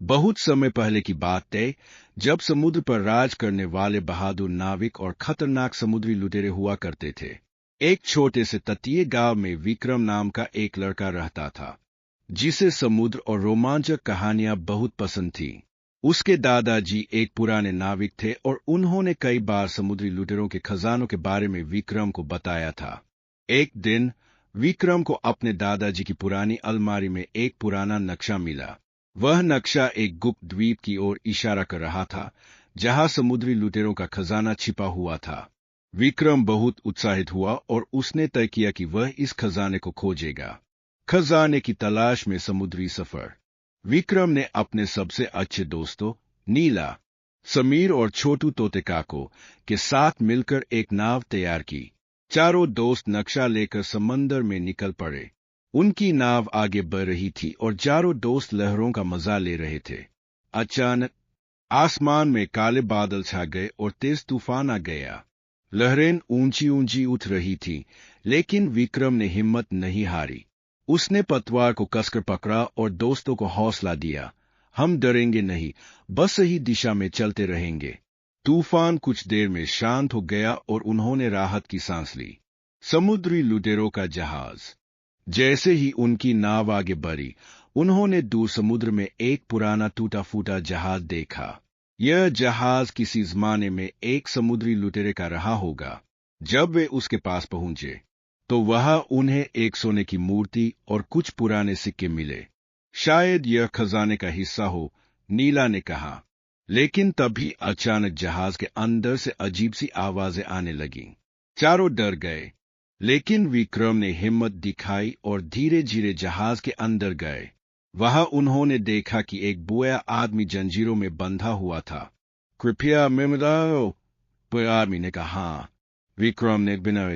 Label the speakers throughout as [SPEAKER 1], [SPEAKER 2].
[SPEAKER 1] बहुत समय पहले की बात है, जब समुद्र पर राज करने वाले बहादुर नाविक और खतरनाक समुद्री लुटेरे हुआ करते थे। एक छोटे से तटीय गांव में विक्रम नाम का एक लड़का रहता था, जिसे समुद्र और रोमांचक कहानियां बहुत पसंद थीं। उसके दादाजी एक पुराने नाविक थे और उन्होंने कई बार समुद्री लुटेरों के खजानों के बारे में विक्रम को बताया था। एक दिन विक्रम को अपने दादाजी की पुरानी अलमारी में एक पुराना नक्शा मिला। वह नक्शा एक गुप्त द्वीप की ओर इशारा कर रहा था, जहां समुद्री लुटेरों का खजाना छिपा हुआ था। विक्रम बहुत उत्साहित हुआ और उसने तय किया कि वह इस खजाने को खोजेगा। खजाने की तलाश में समुद्री सफर। विक्रम ने अपने सबसे अच्छे दोस्तों नीला, समीर और छोटू तोते काको के साथ मिलकर एक नाव तैयार की। चारों दोस्त नक्शा लेकर समंदर में निकल पड़े। उनकी नाव आगे बढ़ रही थी और चारों दोस्त लहरों का मजा ले रहे थे। अचानक आसमान में काले बादल छा गए और तेज तूफान आ गया। लहरें ऊंची ऊंची उठ रही थीं, लेकिन विक्रम ने हिम्मत नहीं हारी। उसने पतवार को कसकर पकड़ा और दोस्तों को हौसला दिया। हम डरेंगे नहीं, बस सही दिशा में चलते रहेंगे। तूफान कुछ देर में शांत हो गया और उन्होंने राहत की सांस ली। समुद्री लुटेरों का जहाज। जैसे ही उनकी नाव आगे बढ़ी, उन्होंने दूर समुद्र में एक पुराना टूटा फूटा जहाज देखा। यह जहाज किसी जमाने में एक समुद्री लुटेरे का रहा होगा। जब वे उसके पास पहुंचे, तो वहां उन्हें एक सोने की मूर्ति और कुछ पुराने सिक्के मिले। शायद यह खजाने का हिस्सा हो, नीला ने कहा। लेकिन तभी अचानक जहाज के अंदर से अजीब सी आवाजें आने लगीं। चारों डर गए, लेकिन विक्रम ने हिम्मत दिखाई और धीरे धीरे जहाज के अंदर गए। वहां उन्होंने देखा कि एक बूढ़ा आदमी जंजीरों में बंधा हुआ था। कृपया मैं बताओ, बूढ़े आदमी ने कहा। विक्रम ने बिना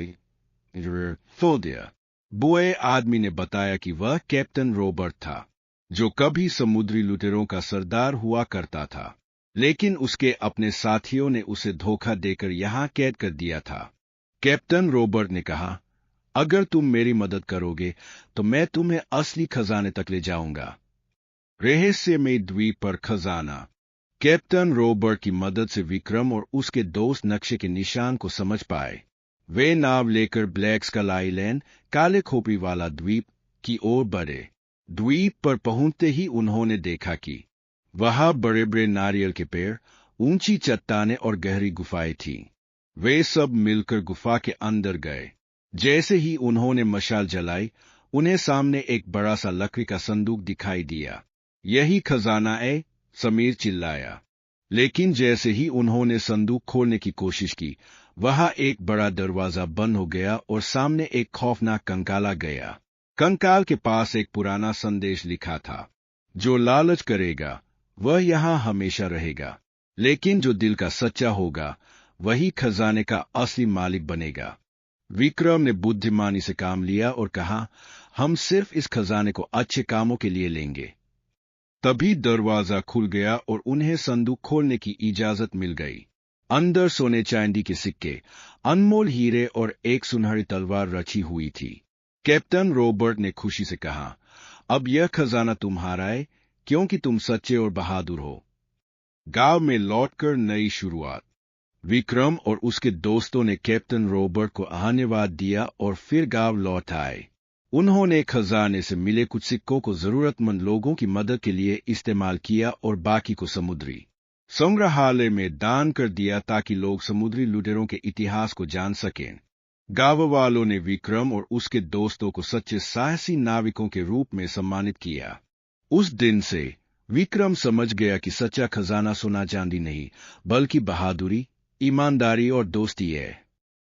[SPEAKER 1] खोल दिया। बूढ़े आदमी ने बताया कि वह कैप्टन रॉबर्ट था, जो कभी समुद्री लुटेरों का सरदार हुआ करता था, लेकिन उसके अपने साथियों ने उसे धोखा देकर यहां कैद कर दिया था। कैप्टन रॉबर्ट ने कहा, अगर तुम मेरी मदद करोगे तो मैं तुम्हें असली खजाने तक ले जाऊंगा। रहस्यमय द्वीप पर खजाना। कैप्टन रॉबर्ट की मदद से विक्रम और उसके दोस्त नक्शे के निशान को समझ पाए। वे नाव लेकर ब्लैक स्कल आइलैंड, काले खोपड़ी वाला द्वीप की ओर बढ़े। द्वीप पर पहुंचते ही उन्होंने देखा कि वहां बड़े बड़े नारियल के पेड़, ऊंची चट्टानें और गहरी गुफाएं थीं। वे सब मिलकर गुफा के अंदर गए। जैसे ही उन्होंने मशाल जलाई, उन्हें सामने एक बड़ा सा लकड़ी का संदूक दिखाई दिया। यही खजाना है, समीर चिल्लाया। लेकिन जैसे ही उन्होंने संदूक खोलने की कोशिश की, वहां एक बड़ा दरवाजा बंद हो गया और सामने एक खौफनाक कंकाल आ गया। कंकाल के पास एक पुराना संदेश लिखा था, जो लालच करेगा वह यहां हमेशा रहेगा, लेकिन जो दिल का सच्चा होगा वही खजाने का असली मालिक बनेगा। विक्रम ने बुद्धिमानी से काम लिया और कहा, हम सिर्फ इस खजाने को अच्छे कामों के लिए लेंगे। तभी दरवाजा खुल गया और उन्हें संदूक खोलने की इजाजत मिल गई। अंदर सोने चांदी के सिक्के, अनमोल हीरे और एक सुनहरी तलवार रची हुई थी। कैप्टन रॉबर्ट ने खुशी से कहा, अब यह खजाना तुम्हारा है, क्योंकि तुम सच्चे और बहादुर हो। गांव में लौटकर नई शुरुआत। विक्रम और उसके दोस्तों ने कैप्टन रॉबर्ट को धन्यवाद दिया और फिर गांव लौट आए। उन्होंने खजाने से मिले कुछ सिक्कों को जरूरतमंद लोगों की मदद के लिए इस्तेमाल किया और बाकी को समुद्री संग्रहालय में दान कर दिया, ताकि लोग समुद्री लुटेरों के इतिहास को जान सकें। गांव वालों ने विक्रम और उसके दोस्तों को सच्चे साहसी नाविकों के रूप में सम्मानित किया। उस दिन से विक्रम समझ गया कि सच्चा खजाना सोना चांदी नहीं, बल्कि बहादुरी, ईमानदारी और दोस्ती है।